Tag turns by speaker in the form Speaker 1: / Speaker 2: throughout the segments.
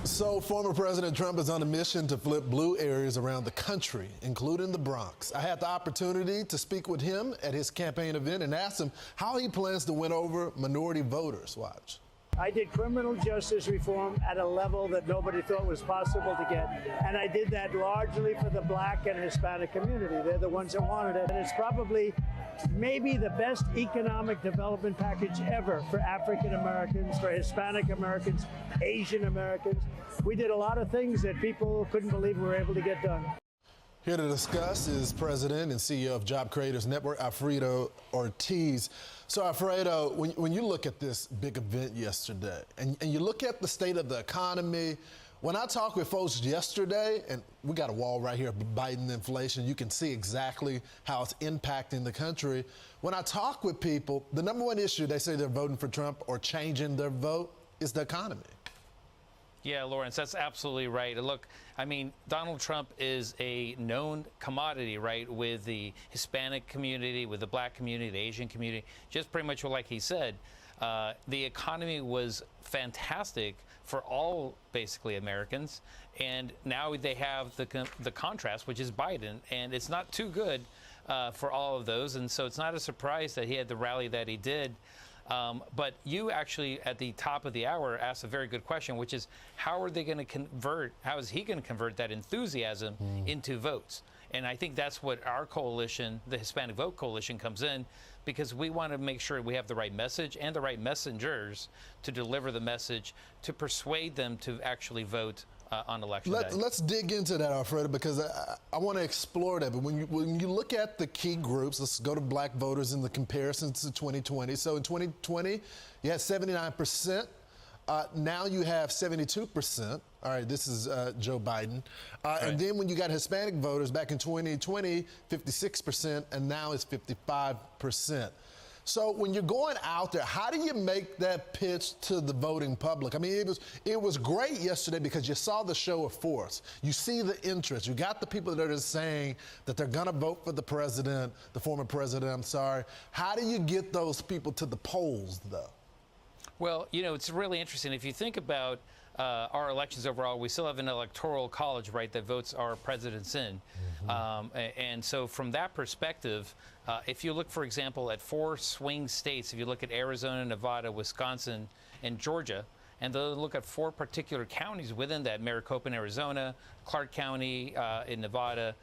Speaker 1: So former President Trump is on a mission to flip blue areas around the country, including the Bronx. I had the opportunity to speak with him at his campaign event and asked him how he plans to win over minority voters. Watch.
Speaker 2: I did criminal justice reform at a level that nobody thought was possible to get. And I did that largely for the Black and Hispanic community. They're the ones that wanted it. And it's probably maybe the best economic development package ever for African Americans, for Hispanic Americans, Asian Americans. We did a lot of things that people couldn't believe we were able to get done.
Speaker 1: Here to discuss is President and CEO of Job Creators Network, Alfredo Ortiz. So, Alfredo, when you look at this big event yesterday and you look at the state of the economy, when I talked with folks yesterday, and we got a wall right here, Biden inflation, you can see exactly how it's impacting the country. When I talk with people, the number one issue they say they're voting for Trump or changing their vote is the economy.
Speaker 3: Yeah, Lawrence, that's absolutely right. Look, I mean, Donald Trump is a known commodity, right, with the Hispanic community, with the Black community, the Asian community, just pretty much like he said. The economy was fantastic for all, basically, Americans, and now they have the contrast, which is Biden, and it's not too good for all of those, and so it's not a surprise that he had the rally that he did. But you actually, at the top of the hour, asked a very good question, which is how are they going to convert, how is he going to convert that enthusiasm into votes? And I think that's what our coalition, the Hispanic Vote Coalition, comes in, because we want to make sure we have the right message and the right messengers to deliver the message to persuade them to actually vote on election day.
Speaker 1: Let's dig into that, Alfredo, because I want to explore that. But when you look at the key groups, let's go to Black voters in the comparison to 2020. So in 2020, you had 79%. Now you have 72%. All right, this is Joe Biden. Right. And then when you got Hispanic voters back in 2020, 56%, and now it's 55%. So when you're going out there, how do you make that pitch to the voting public? I mean, it was great yesterday because you saw the show of force. You see the interest. You got the people that are saying that they're going to vote for the president, the former president, I'm sorry. How do you get those people to the polls, though?
Speaker 3: Well, you know, it's really interesting. If you think about our elections overall, we still have an electoral college, right, that votes our presidents in. And so from that perspective, if you look, for example, at 4 swing states, if you look at Arizona, Nevada, Wisconsin, and Georgia, and they'll look at 4 particular counties within that, Maricopa in Arizona, Clark County in Nevada,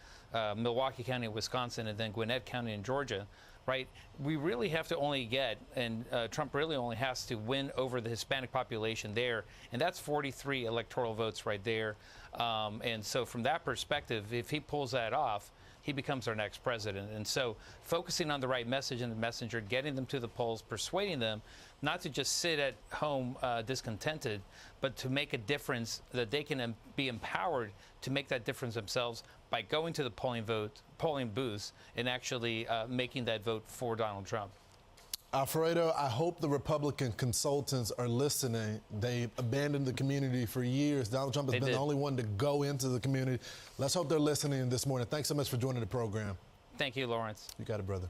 Speaker 3: Milwaukee County in Wisconsin, and then Gwinnett County in Georgia, right? We really have to only get, and Trump really only has to win over the Hispanic population there, and that's 43 electoral votes right there. And so from that perspective, if he pulls that off, he becomes our next president. And so focusing on the right message and the messenger, getting them to the polls, persuading them not to just sit at home discontented, but to make a difference, that they can be empowered to make that difference themselves by going to the polling booths and actually making that vote for Donald Trump.
Speaker 1: Alfredo, I hope the Republican consultants are listening. They abandoned the community for years. Donald Trump has been the only one to go into the community. Let's hope they're listening this morning. Thanks so much for joining the program.
Speaker 3: Thank you, Lawrence.
Speaker 1: You got it, brother.